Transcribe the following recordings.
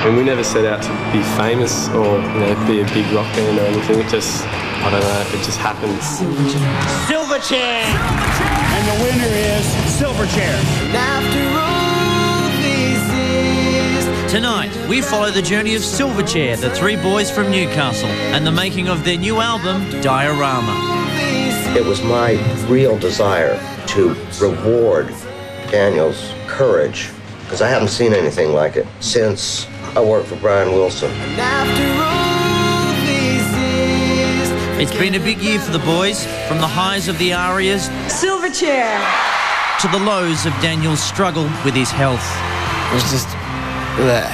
And we never set out to be famous or, you know, be a big rock band or anything. It just, I don't know, it just happened. Silverchair! And the winner is Silverchair. Tonight, we follow the journey of Silverchair, the three boys from Newcastle, and the making of their new album, Diorama. It was my real desire to reward Daniel's courage, because I haven't seen anything like it since I worked for Brian Wilson. It's been a big year for the boys, from the highs of the arias, Silverchair, to the lows of Daniel's struggle with his health. It was just, bleh.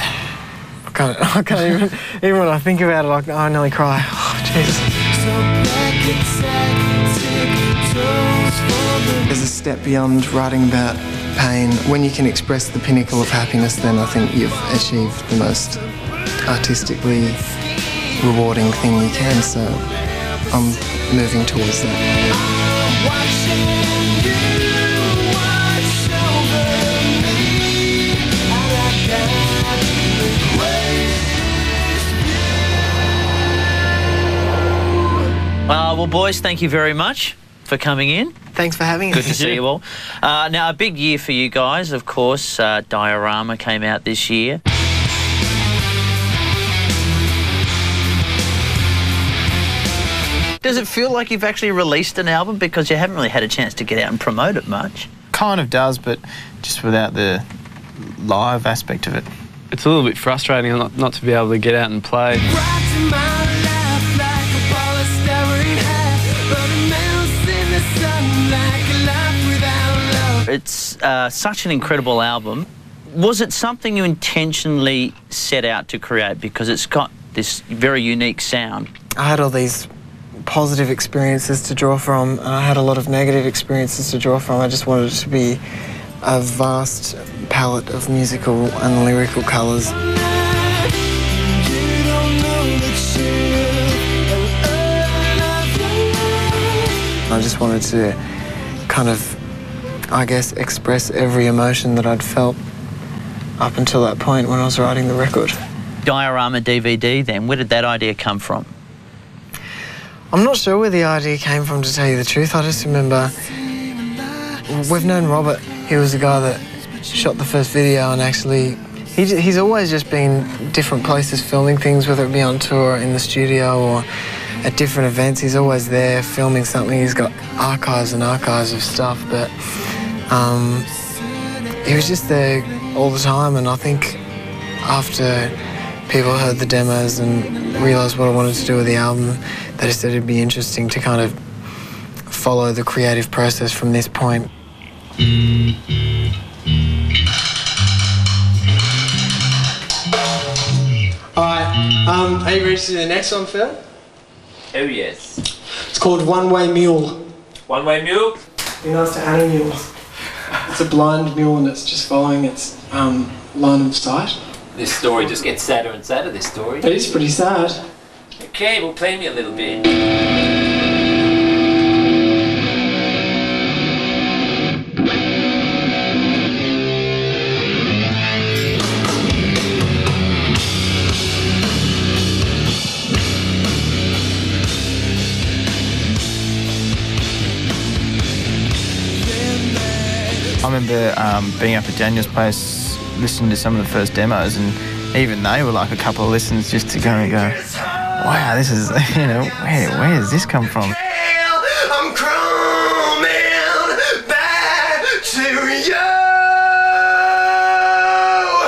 I can't even when I think about it, I nearly cry. Oh, Jesus. There's a step beyond writing about pain. When you can express the pinnacle of happiness, then I think you've achieved the most artistically rewarding thing you can, so I'm moving towards that. Well, boys, thank you very much for coming in. Thanks for having us. Good to see you all. Now, a big year for you guys, of course. Diorama came out this year. Does it feel like you've actually released an album because you haven't really had a chance to get out and promote it much? Kind of does, but just without the live aspect of it. It's a little bit frustrating not to be able to get out and play. It's such an incredible album. Was it something you intentionally set out to create because it's got this very unique sound? I had all these positive experiences to draw from, and I had a lot of negative experiences to draw from. I just wanted it to be a vast palette of musical and lyrical colours. I just wanted to kind of, I guess, express every emotion that I'd felt up until that point when I was writing the record. Diorama DVD then, where did that idea come from? I'm not sure where the idea came from, to tell you the truth. I just remember, we've known Robert. He was the guy that shot the first video, and actually he's always just been different places filming things, whether it be on tour, in the studio, or at different events. He's always there filming something. He's got archives and archives of stuff, but he was just there all the time, and I think after people heard the demos and realised what I wanted to do with the album, they just said it'd be interesting to kind of follow the creative process from this point. Alright, are you ready to do the next one, Phil? Oh yes. It's called One Way Mule. One Way Mule? Be nice to animals. It's a blind mule and it's just following its line of sight. This story just gets sadder and sadder, this story. It is pretty sad. Okay, well play me a little bit. I remember being up at Daniel's place, listening to some of the first demos, and even they were like a couple of listens just to go and go, wow, this is, you know, where does this come from? I'm coming back to you.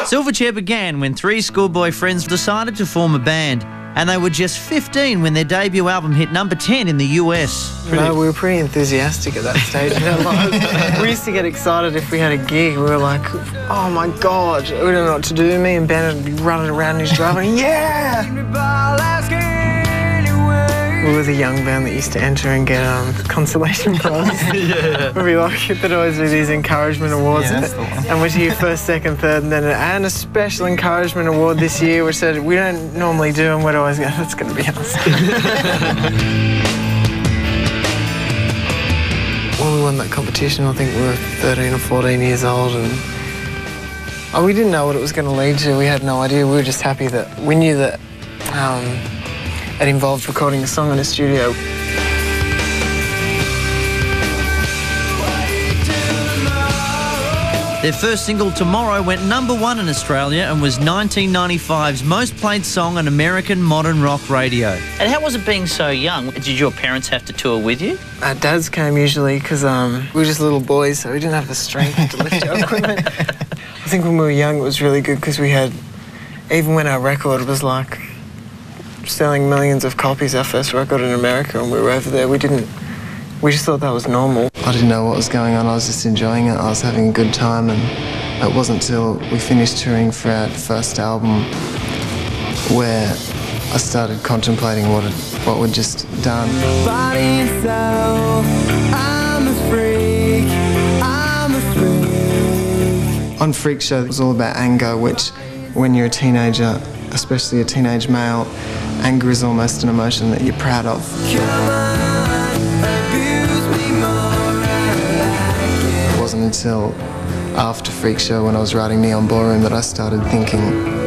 Silverchair began when three schoolboy friends decided to form a band, and they were just 15 when their debut album hit number 10 in the US. No, we were pretty enthusiastic at that stage in our lives. We used to get excited if we had a gig. We were like, oh my God, we don't know what to do. Me and Ben would be running around in his driveway, yeah! We were the young band that used to enter and get consolation prizes. Yeah. We'd be like, there'd always be these encouragement awards. Yeah, that's the one. And we'd hear first, second, third, and a special encouragement award this year, which said we don't normally do, and we'd always go, that's going to be us. When we won that competition, I think we were 13 or 14 years old, and Oh, we didn't know what it was going to lead to. We had no idea. We were just happy that we knew that it involved recording a song in a studio. Their first single, Tomorrow, went #1 in Australia and was 1995's most played song on American modern rock radio. And how was it being so young? Did your parents have to tour with you? Our dads came usually because we were just little boys, so we didn't have the strength to lift our equipment. I think when we were young it was really good because we had, even when our record was like selling millions of copies, our first record in America, and we were over there, we just thought that was normal. I didn't know what was going on, I was just enjoying it, I was having a good time, and it wasn't till we finished touring for our first album where I started contemplating what we'd just done. Body and soul, I'm a freak, I'm a freak. On Freak Show it was all about anger, which when you're a teenager, especially a teenage male, anger is almost an emotion that you're proud of. It wasn't until after Freak Show, when I was writing Neon Ballroom, that I started thinking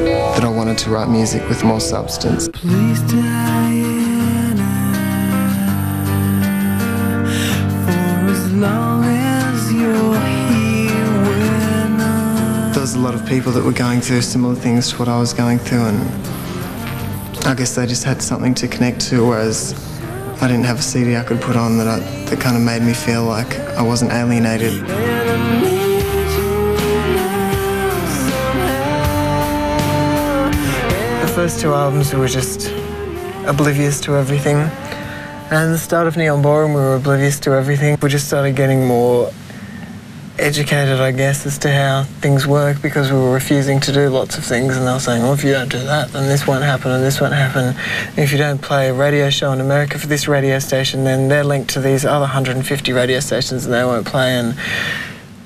that I wanted to write music with more substance. Please, Diana, for as long as you're here with us. There was a lot of people that were going through similar things to what I was going through, and I guess they just had something to connect to, whereas I didn't have a CD I could put on that kind of made me feel like I wasn't alienated. The first two albums we were just oblivious to everything, and the start of Neon Ballroom we were oblivious to everything. We just started getting more educated, I guess, as to how things work, because we were refusing to do lots of things, and they were saying, well, if you don't do that, then this won't happen and this won't happen. And if you don't play a radio show in America for this radio station, then they're linked to these other 150 radio stations and they won't play. And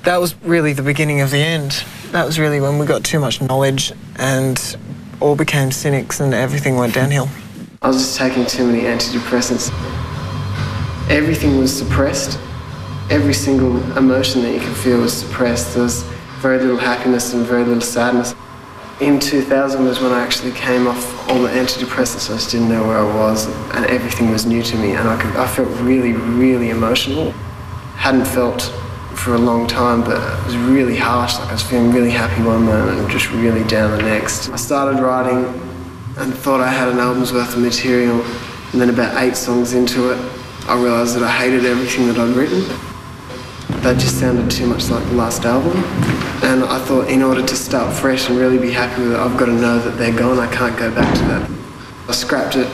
that was really the beginning of the end. That was really when we got too much knowledge and all became cynics and everything went downhill. I was just taking too many antidepressants. Everything was suppressed. Every single emotion that you could feel was suppressed. There was very little happiness and very little sadness. In 2000 was when I actually came off all the antidepressants. I just didn't know where I was, and everything was new to me, and I felt really, really emotional. Hadn't felt for a long time, but it was really harsh. Like I was feeling really happy one moment and just really down the next. I started writing and thought I had an album's worth of material, and then about 8 songs into it, I realised that I hated everything that I'd written. That just sounded too much like the last album, and I thought in order to start fresh and really be happy with it, I've got to know that they're gone, I can't go back to that. I scrapped it,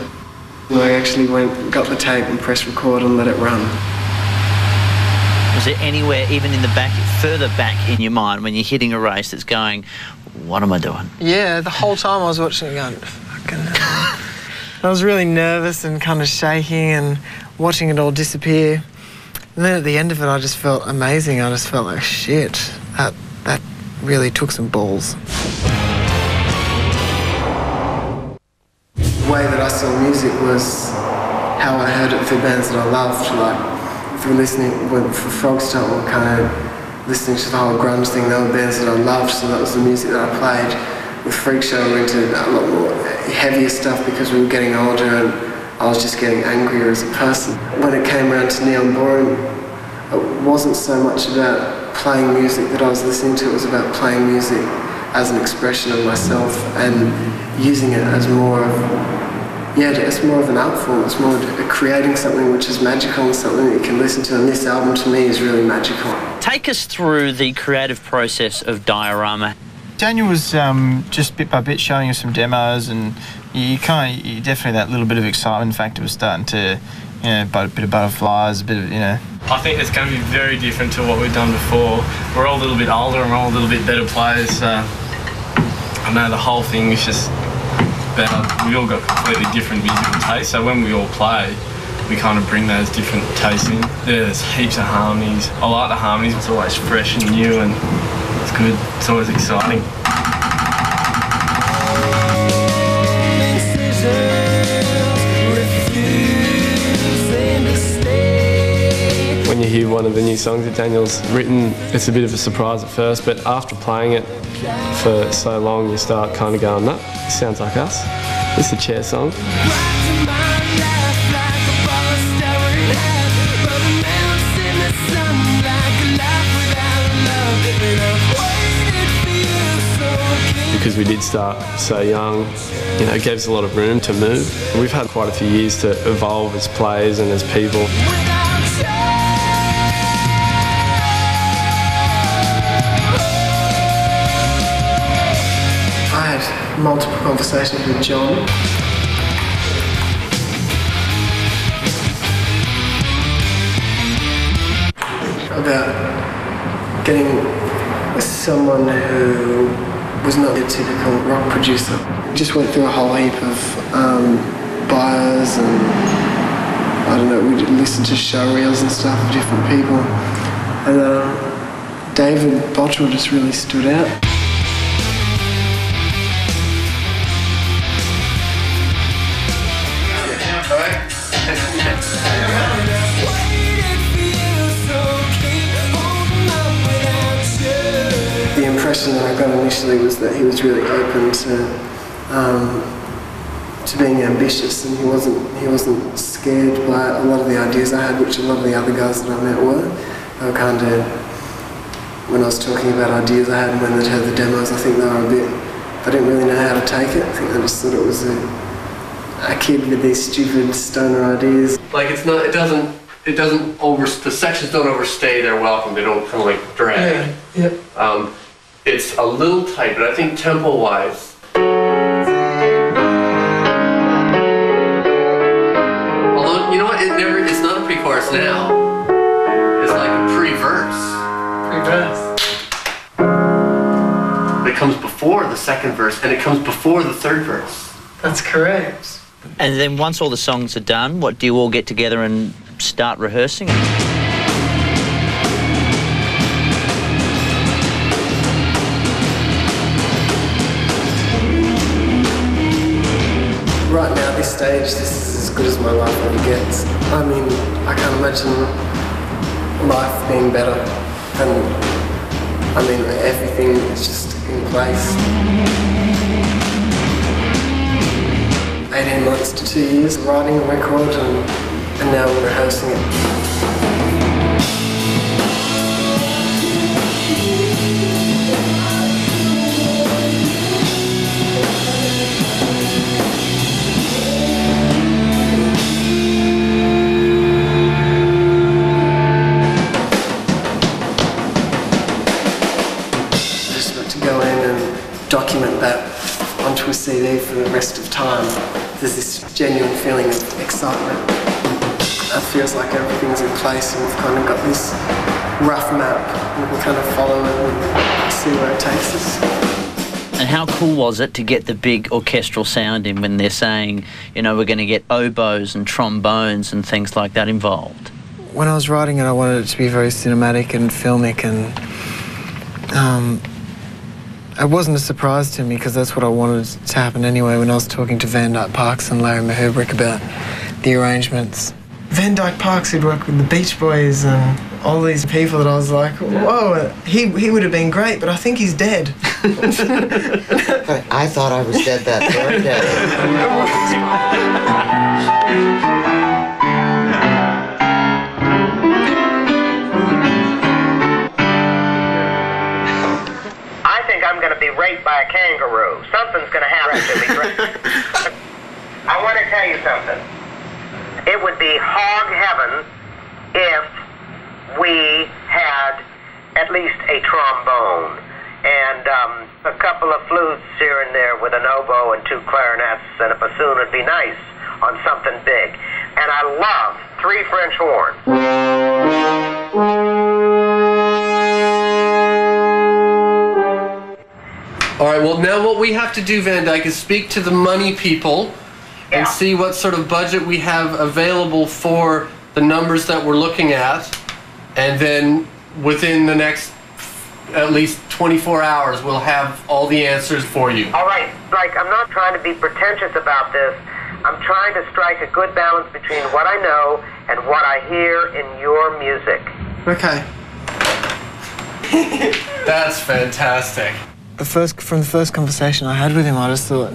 and I actually got the tape and pressed record and let it run. Was there anywhere, even in the back, further back in your mind, when you're hitting a race that's going, what am I doing? Yeah, the whole time I was watching it going, fucking hell. I was really nervous and kind of shaking and watching it all disappear. And then at the end of it, I just felt amazing. I just felt like, shit, that really took some balls. The way that I saw music was how I heard it through bands that I loved, like through listening, for Frogstop, or kind of listening to the whole grunge thing. They were bands that I loved, so that was the music that I played. With Freak Show, we were into a lot more heavier stuff because we were getting older, and I was just getting angrier as a person. When it came around to Neon Ballroom, it wasn't so much about playing music that I was listening to, it was about playing music as an expression of myself and using it as more of, it's more of an art form. It's more creating something which is magical and something that you can listen to, and this album to me is really magical. Take us through the creative process of Diorama. Daniel was just bit by bit showing us some demos, and you definitely, that little bit of excitement factor was starting to, a bit of butterflies, a bit of, I think it's going to be very different to what we've done before. We're all a little bit older and we're all a little bit better players, so I know the whole thing is just about, we all got completely different musical tastes, so when we all play, we kind of bring those different tastes in. There's heaps of harmonies. I like the harmonies, it's always fresh and new, and it's good, it's always exciting. When you hear one of the new songs that Daniel's written. It's a bit of a surprise at first, but after playing it for so long, you start kind of going, no, this sounds like us. It's the Chair song. Because we did start so young, you know, it gave us a lot of room to move. We've had quite a few years to evolve as players and as people. I had multiple conversations with John. About getting someone who was not a typical rock producer. Just went through a whole heap of bios, and I don't know, we'd listen to show reels and stuff of different people. And David Bottrell just really stood out. The impression that I got initially was that he was really open to being ambitious, and he wasn't scared by a lot of the ideas I had, which a lot of the other guys that I met were. They were kind of, when I was talking about ideas I had and when they'd heard the demos, I think they were a bit, they didn't really know how to take it. I think they just thought it was a kid with these stupid stoner ideas. Like the sections don't overstay their welcome, they don't kind of like drag. Yeah, yep. It's a little tight, but I think tempo-wise, although, you know what, it's not a pre-chorus now. It's like a pre-verse. It comes before the second verse, and it comes before the third verse. That's correct. And then once all the songs are done, what, do you all get together and start rehearsing? Right now, this stage, this is as good as my life ever gets. I mean, I can't imagine life being better. And I mean, everything is just in place. 18 months to 2 years writing a record, and now we're rehearsing it. Document that onto a CD for the rest of time. There's this genuine feeling of excitement. It feels like everything's in place, and we've kind of got this rough map, and we can kind of follow it and see where it takes us. And how cool was it to get the big orchestral sound in when they're saying, you know, we're going to get oboes and trombones and things like that involved? When I was writing it, I wanted it to be very cinematic and filmic, and it wasn't a surprise to me because that's what I wanted to happen anyway when I was talking to Van Dyke Parks and Larry Mahubrick about the arrangements. Van Dyke Parks, who'd worked with the Beach Boys and all these people, that I was like, whoa, he would have been great, but I think he's dead. I thought I was dead that very I'm going to be raped by a kangaroo. Something's going to happen to me. I want to tell you something. It would be hog heaven if we had at least a trombone and a couple of flutes here and there with an oboe and 2 clarinets, and a bassoon would be nice on something big. And I love 3 French horns. All right, well, now what we have to do, Van Dyke, is speak to the money people and see what sort of budget we have available for the numbers that we're looking at. And then within the next at least 24 hours, we'll have all the answers for you. All right, like, I'm not trying to be pretentious about this. I'm trying to strike a good balance between what I know and what I hear in your music. Okay. That's fantastic. From the first conversation I had with him, I just thought,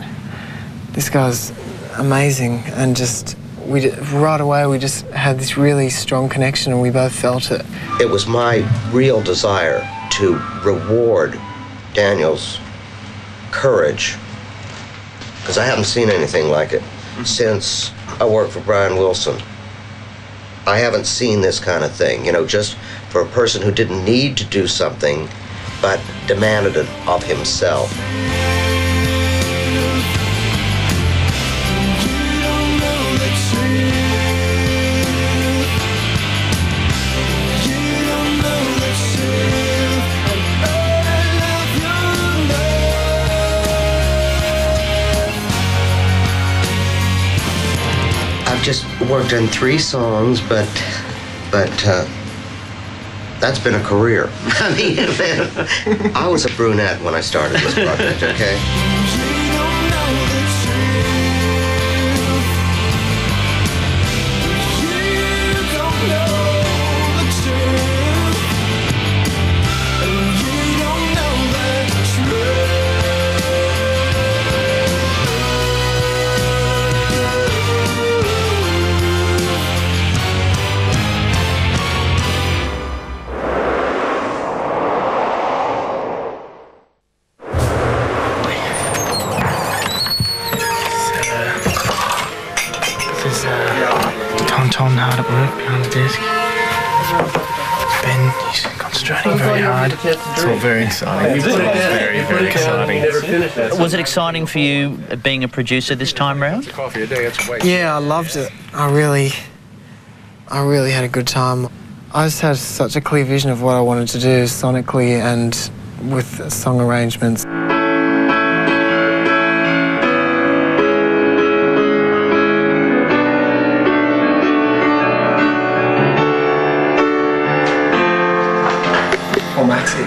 this guy's amazing, and just right away we just had this really strong connection, and we both felt it. It was my real desire to reward Daniel's courage, because I haven't seen anything like it since I worked for Brian Wilson. I haven't seen this kind of thing, you know, just for a person who didn't need to do something but demanded it of himself. I've just worked on 3 songs, but that's been a career. I mean, I was a brunette when I started this project, okay? Tonton hard at work behind the desk. Ben, he's concentrating very hard. It's all very exciting. It's very, very exciting. Was it exciting for you being a producer this time round? Yeah, I loved it. I really had a good time. I just had such a clear vision of what I wanted to do sonically and with song arrangements. Oh, Maxie.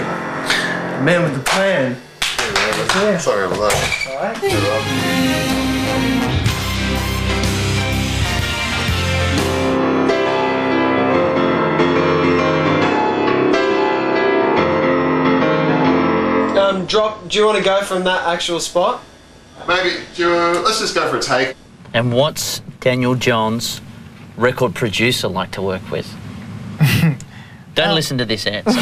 Man with the plan. Yeah. Sorry, I'm late. Do you want to go from that actual spot? Maybe, let's just go for a take. And what's Daniel John's record producer like to work with? Don't listen to this answer.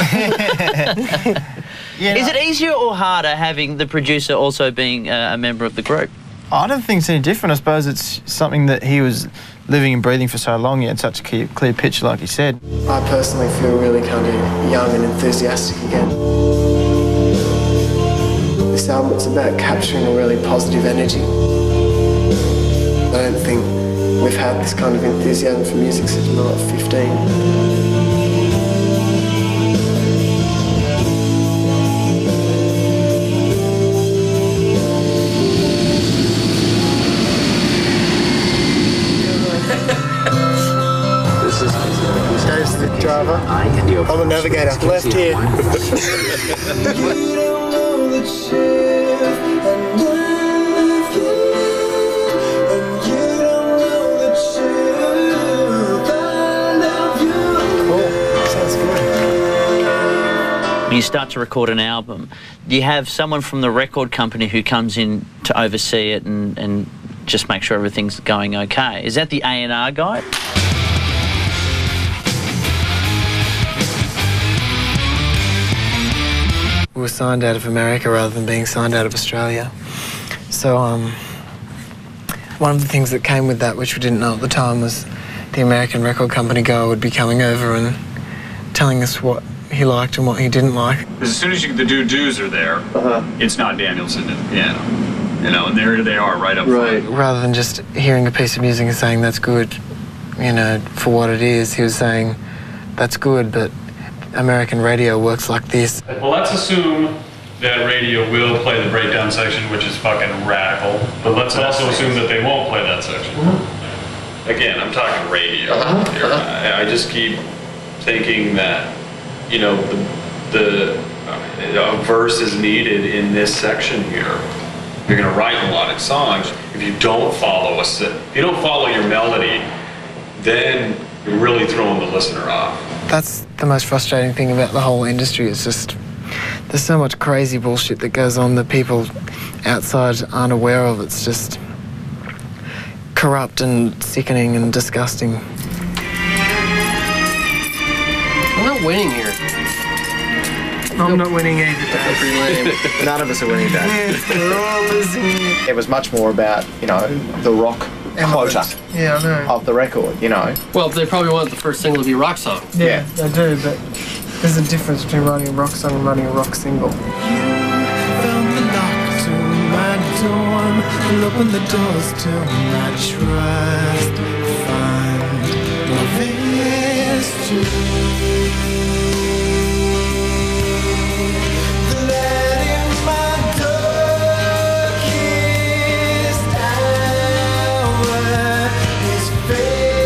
Is it easier or harder having the producer also being a member of the group? I don't think it's any different. I suppose it's something that he was living and breathing for so long. He had such a clear picture, like he said. I personally feel really kind of young and enthusiastic again. This album is about capturing a really positive energy. I don't think we've had this kind of enthusiasm for music since we were like 15. Dave's the driver. I'm the navigator. Left here. When you start to record an album, do you have someone from the record company who comes in to oversee it and just make sure everything's going okay? Is that the A&R guy? We were signed out of America rather than being signed out of Australia. So one of the things that came with that, which we didn't know at the time, was the American record company guy would be coming over and telling us what he liked and what he didn't like. Because as soon as the do-dos are there, it's not Danielson at the piano. You know, and there they are right up front. Rather than just hearing a piece of music and saying that's good, you know, for what it is, he was saying that's good, but American radio works like this. Well, let's assume that radio will play the breakdown section, which is fucking radical, but let's also assume that they won't play that section. Again, I'm talking radio here. I just keep thinking that, you know, a verse is needed in this section here. You're going to write melodic songs. If you don't follow your melody, then you're really throwing the listener off. That's the most frustrating thing about the whole industry. It's just there's so much crazy bullshit that goes on that people outside aren't aware of. It's just corrupt and sickening and disgusting. I'm not winning here. I'm not winning either, Dave. None of us are winning, Dave. We're all losing. It was much more about, you know, the rock quota Yeah, I know. of the record, you know. Well, they probably want the first single to be a rock song. Yeah, they do, but there's a difference between writing a rock song and writing a rock single. Found the lock to my dorm and open the doors to my trust. Find love is true. The light in my darkest hour is fading.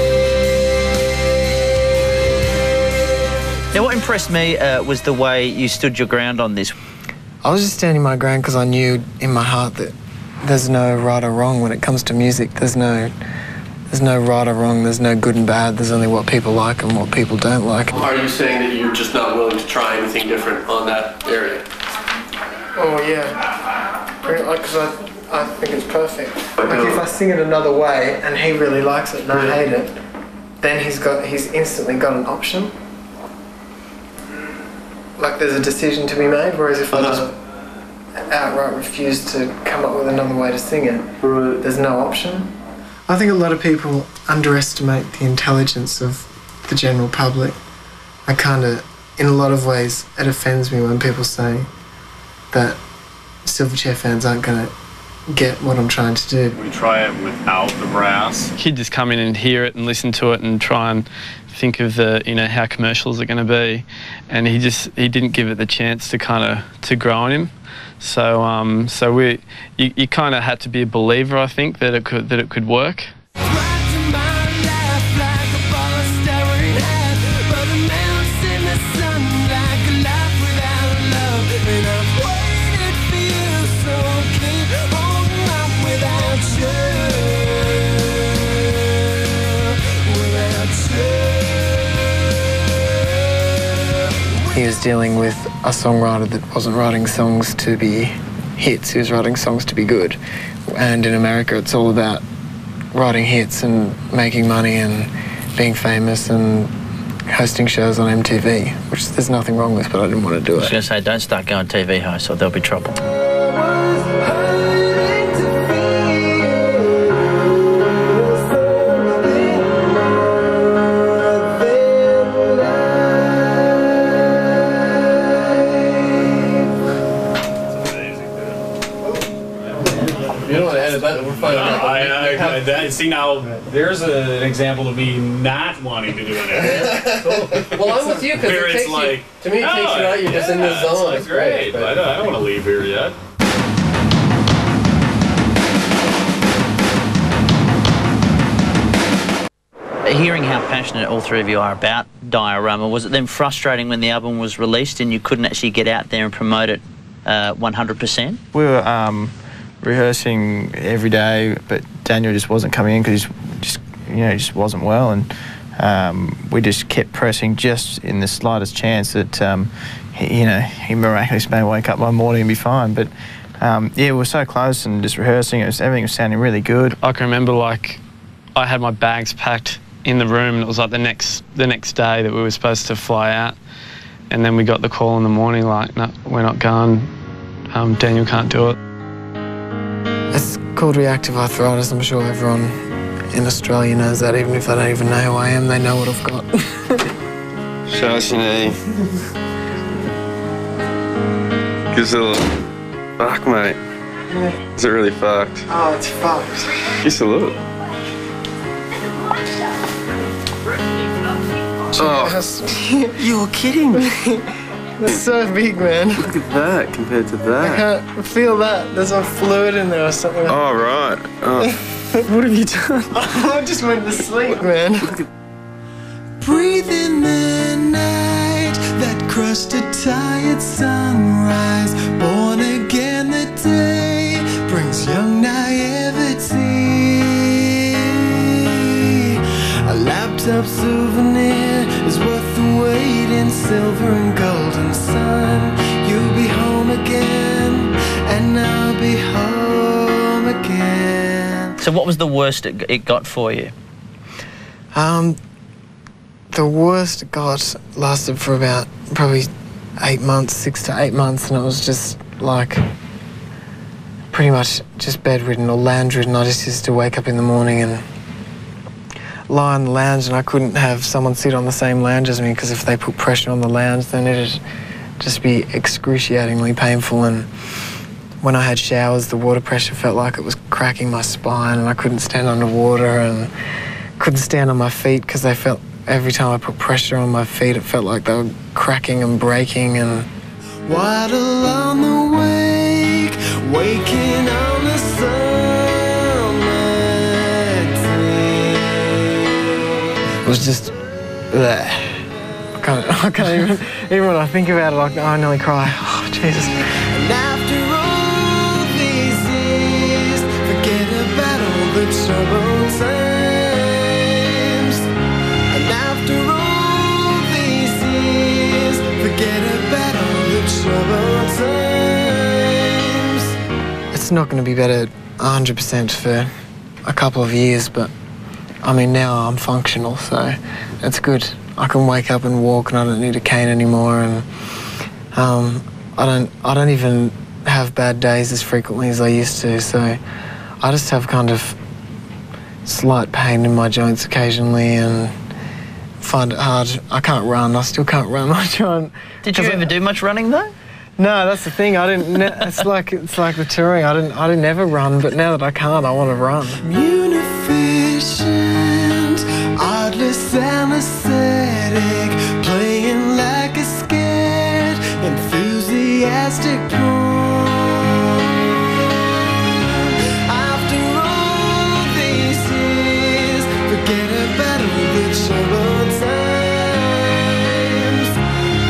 Now, what impressed me was the way you stood your ground on this. I was just standing my ground because I knew in my heart that there's no right or wrong when it comes to music. There's no right or wrong, there's no good and bad, there's only what people like and what people don't like. Are you saying that you're just not willing to try anything different on that area? Oh yeah, because I think it's perfect. Like if I sing it another way and he really likes it and I hate it, then he's instantly got an option. Like there's a decision to be made, whereas if I just outright refuse to come up with another way to sing it, there's no option. I think a lot of people underestimate the intelligence of the general public. In a lot of ways, it offends me when people say that Silverchair fans aren't going to get what I'm trying to do. We try it without the brass. He'd just come in and hear it and listen to it and try and think of the, you know, how commercials are going to be, and he didn't give it the chance to to grow on him. So you kind of had to be a believer, I think, that it could work. He was dealing with a songwriter that wasn't writing songs to be hits, he was writing songs to be good. And in America it's all about writing hits and making money and being famous and hosting shows on MTV, which there's nothing wrong with, but I didn't want to do it. I was going to say, don't start going TV host or there'll be trouble. See, now there's an example of me not wanting to do it. Well, I'm with you because it takes you, to me, it takes you out. You're just in the zone. It's great. I don't want to leave here yet. Hearing how passionate all three of you are about Diorama, was it then frustrating when the album was released and you couldn't actually get out there and promote it 100%? We were rehearsing every day, but Daniel just wasn't coming in because he just wasn't well, and we just kept pressing just in the slightest chance that he miraculously may wake up one morning and be fine. But yeah, we were so close and just rehearsing. Everything was sounding really good. I can remember, like, I had my bags packed in the room, and it was like the next day that we were supposed to fly out, and then we got the call in the morning like, no, we're not going. Daniel can't do it. It's called reactive arthritis. I'm sure everyone in Australia knows that. Even if they don't even know who I am, they know what I've got. Show us your knee. Gives it a little... Fuck, mate. Yeah. Is it really fucked? Oh, it's fucked. Just a little. Oh. You're kidding me. That's so big, man. Look at that compared to that. I can't feel that. There's some fluid in there or something. Oh, right. Oh. What have you done? I just went to sleep, man. Breathe in the night that crushed a tired sunrise. Born again the day brings young naivety. A laptop souvenir is worth the wait in silver and golden sun. You'll be home again, and I'll be home again. So what was the worst it got for you? The worst it got lasted for about probably 8 months, 6 to 8 months, and it was just like pretty much just bedridden or lounge-ridden. I just used to wake up in the morning and lie on the lounge, and I couldn't have someone sit on the same lounge as me, because if they put pressure on the lounge, then it'd just be excruciatingly painful. And when I had showers, the water pressure felt like it was cracking my spine, and I couldn't stand underwater and couldn't stand on my feet, because they felt, every time I put pressure on my feet, it felt like they were cracking and breaking. And waddle on the wake, waking on the summer day. it was just, bleh. I can't even when I think about it, I nearly cry. Oh, Jesus. And after all these years, forget about all the troubled times. And after all these years, forget about all the troubled times. It's not going to be better 100% for a couple of years, but I mean, now I'm functional, so it's good. I can wake up and walk, and I don't need a cane anymore, and I don't even have bad days as frequently as I used to. So I just have kind of slight pain in my joints occasionally, and find it hard. I can't run. I still can't run. I try and. Did you ever do much running though? No, that's the thing. I didn't. It's like the touring. I didn't ever run, but now that I can't, I want to run. Munificent, artless anesthetic, playing like a scared, enthusiastic pawn. After all these years, forget about all the troubled times.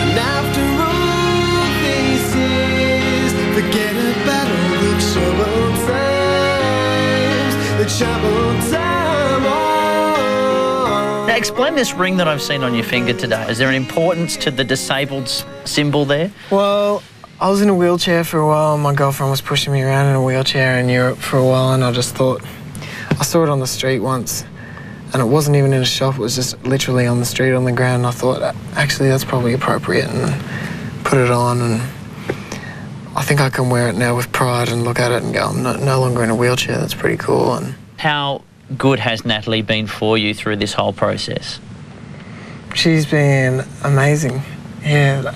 And after all these years, forget about all the troubled times. The troubled time. Now explain this ring that I've seen on your finger today. Is there an importance to the disabled symbol there? Well, I was in a wheelchair for a while, and my girlfriend was pushing me around in a wheelchair in Europe for a while, and I just thought, I saw it on the street once, and it wasn't even in a shop, it was just literally on the street on the ground, and I thought, actually that's probably appropriate, and put it on, and I think I can wear it now with pride and look at it and go, I'm no longer in a wheelchair. That's pretty cool. And how good has Natalie been for you through this whole process? She's been amazing. Yeah,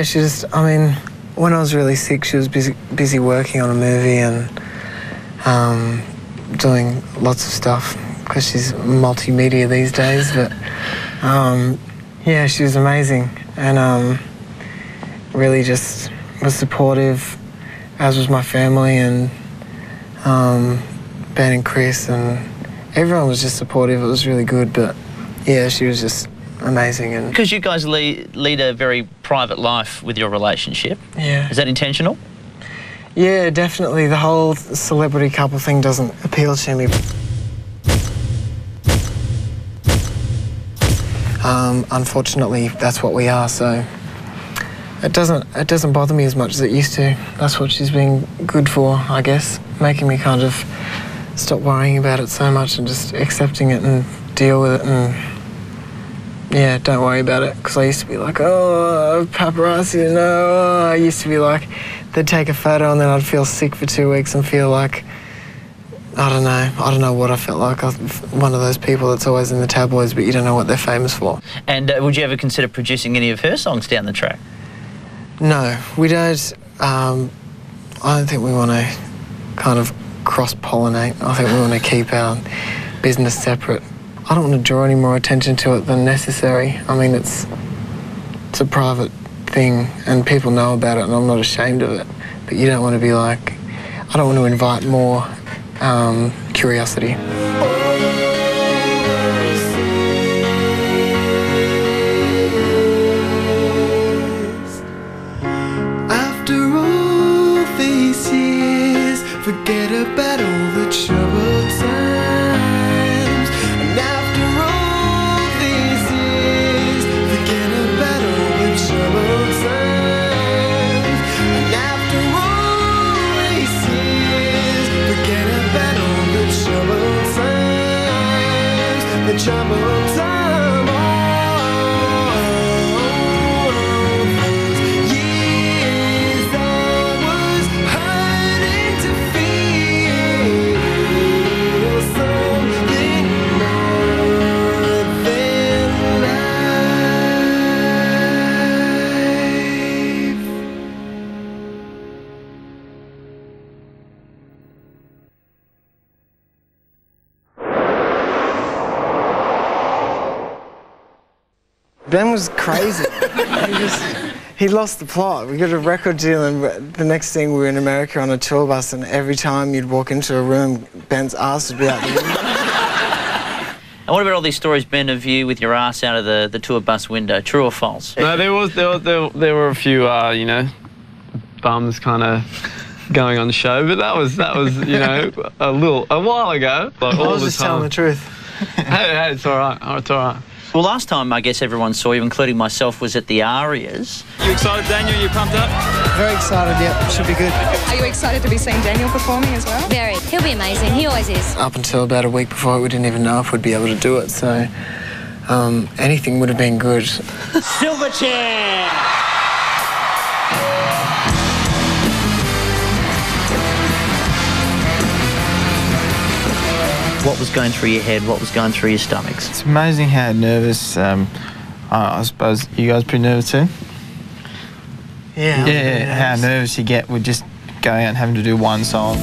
she just, I mean, when I was really sick, she was busy working on a movie and doing lots of stuff, because she's multimedia these days. But yeah, she was amazing, and really just was supportive, as was my family, and Ben and Chris, and everyone was just supportive. It was really good. But yeah, she was just amazing. And because you guys lead a very private life with your relationship. Yeah. Is that intentional? Yeah, definitely. The whole celebrity couple thing doesn't appeal to me. Unfortunately, that's what we are, so it doesn't bother me as much as it used to. That's what she's been good for, I guess, making me kind of stop worrying about it so much and just accepting it and deal with it, and yeah, don't worry about it. Because I used to be like, oh, paparazzi, no. I used to be like, they'd take a photo and then I'd feel sick for 2 weeks and feel like, I don't know what I felt like. I'm one of those people that's always in the tabloids, but you don't know what they're famous for. And would you ever consider producing any of her songs down the track? No, we don't. I don't think we want to kind of cross-pollinate. I think we want to keep our business separate. I don't want to draw any more attention to it than necessary. I mean, it's a private thing and people know about it, and I'm not ashamed of it. But you don't want to be like, I don't want to invite more curiosity. After all these years, forget about all the troubled times. And after troubled time on. Years I was hurting to feel something more than life. Ben was crazy. He lost the plot. We got a record deal, and the next thing we were in America on a tour bus, and every time you'd walk into a room, Ben's ass would be out the window. And what about all these stories, Ben, of you with your ass out of the tour bus window? True or false? No, there were a few, you know, bums kind of going on the show, but that was you know, a while ago. Like, I was just telling the truth. Hey, it's all right. It's all right. Well, last time I guess everyone saw you, including myself, was at the Arias. You excited, Daniel? You pumped up? Very excited, yeah. Should be good. Are you excited to be seeing Daniel performing as well? Very. He'll be amazing. He always is. Up until about a week before, we didn't even know if we'd be able to do it, so anything would have been good. Silverchair! What was going through your head? What was going through your stomachs? It's amazing how nervous, I suppose you guys pretty nervous too? Yeah. Yeah, how nervous you get with just going out and having to do one song.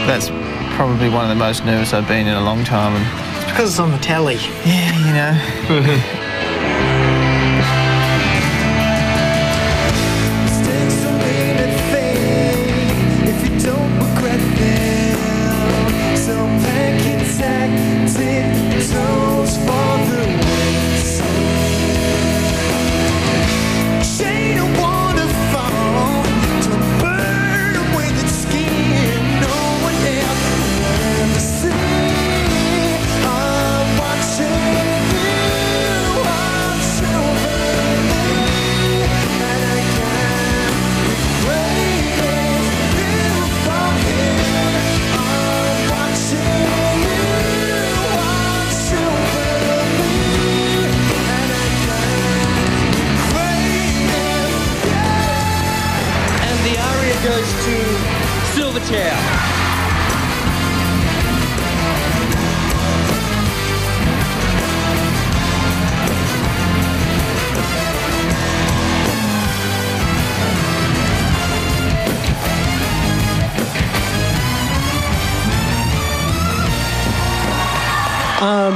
That's probably one of the most nervous I've been in a long time. And it's because it's on the telly. Yeah, you know. Goes to Silverchair.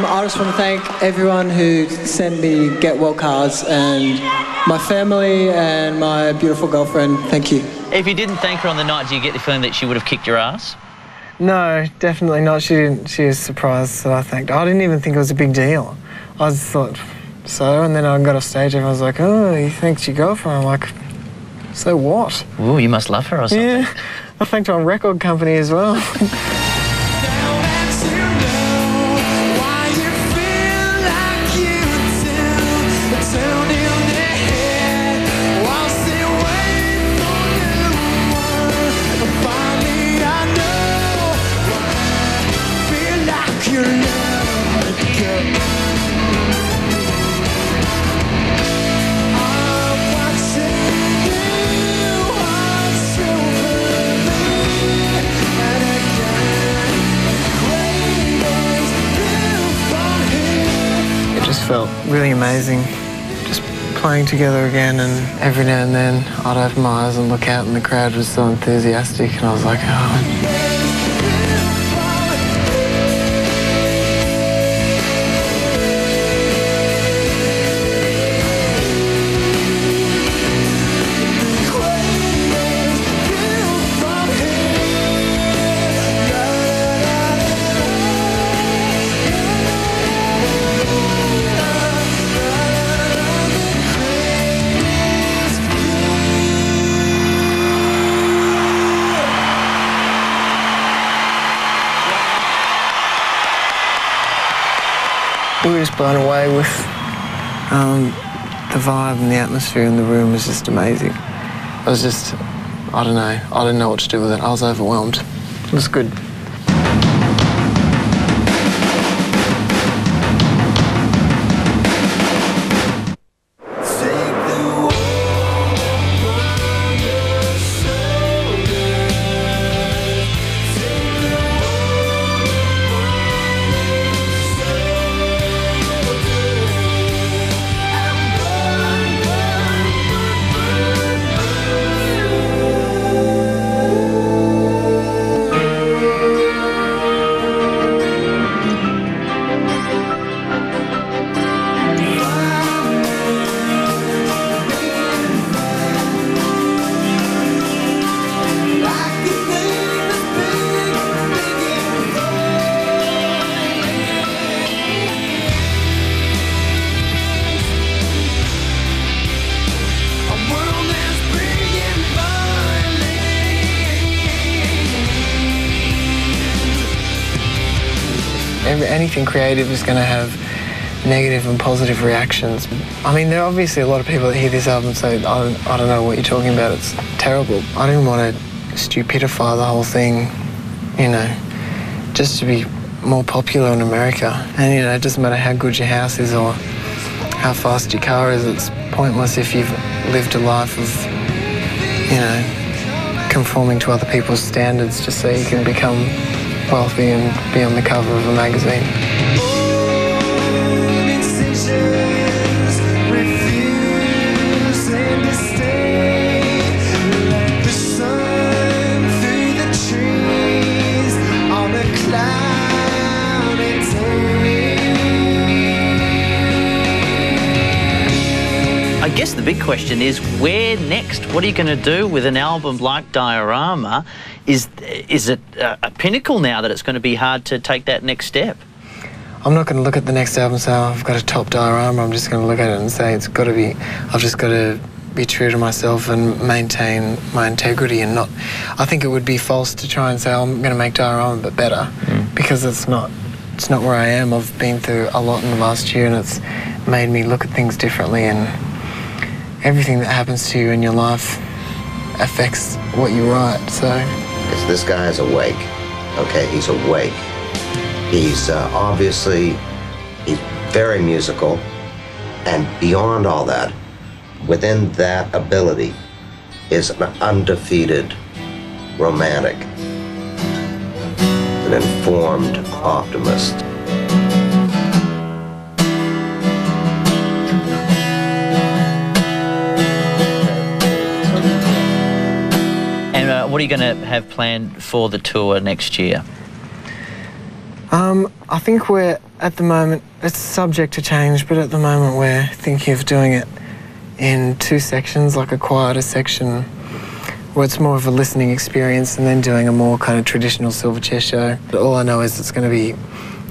I just want to thank everyone who sent me get well cards, and my family and my beautiful girlfriend. Thank you. If you didn't thank her on the night, do you get the feeling that she would have kicked your ass? No, definitely not. She didn't. She was surprised that I thanked her. I didn't even think it was a big deal. I just thought, so, and then I got off stage and I was like, oh, you thanked your girlfriend? I'm like, so what? Ooh, you must love her or something. Yeah, I thanked her record company as well. Felt really amazing, just playing together again, and every now and then I'd open my eyes and look out and the crowd was so enthusiastic, and I was like, oh. We were just blown away with the vibe and the atmosphere in the room was just amazing. It was just, I don't know, I didn't know what to do with it. I was overwhelmed. It was good. Anything creative is going to have negative and positive reactions. I mean, there are obviously a lot of people that hear this album and say, I don't know what you're talking about, it's terrible. I didn't want to stupidify the whole thing, you know, just to be more popular in America. And, you know, it doesn't matter how good your house is or how fast your car is, it's pointless if you've lived a life of, you know, conforming to other people's standards just so you can become wealthy and be on the cover of a magazine. I guess the big question is, where next? What are you going to do with an album like Diorama? Is it a pinnacle now that it's going to be hard to take that next step? I'm not going to look at the next album and say, oh, I've got a top Diorama. I'm just going to look at it and say, it's got to be, I've just got to be true to myself and maintain my integrity and not, I think it would be false to try and say, oh, I'm going to make Diorama but better, because it's not where I am. I've been through a lot in the last year and it's made me look at things differently, and everything that happens to you in your life affects what you write, so. This guy is awake, okay? He's awake. He's obviously, he's very musical, and beyond all that, within that ability is an undefeated romantic, an informed optimist. And what are you going to have planned for the tour next year? I think we're, at the moment, it's subject to change, but at the moment we're thinking of doing it in 2 sections, like a quieter section where it's more of a listening experience, and then doing a more kind of traditional Silverchair show. But all I know is it's going to be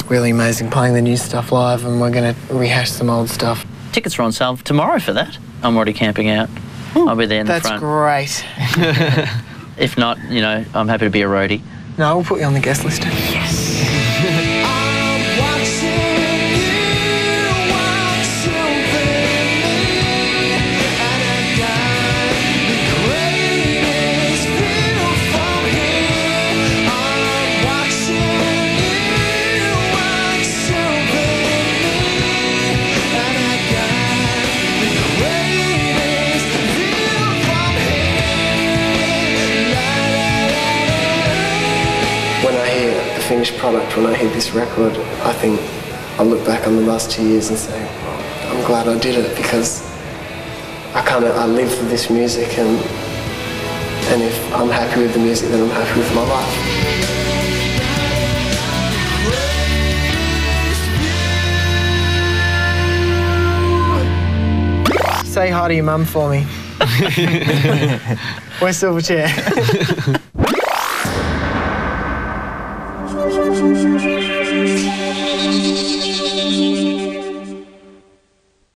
really amazing playing the new stuff live, and we're going to rehash some old stuff. Tickets are on sale tomorrow for that. I'm already camping out. I'll be there in the front. That's great. If not, you know, I'm happy to be a roadie. No, we'll put you on the guest list. Yes. Finished product, when I hear this record, I think I'll look back on the last 2 years and say, well, I'm glad I did it, because I live for this music, and if I'm happy with the music, then I'm happy with my life. Say hi to your mum for me. Where's Silverchair?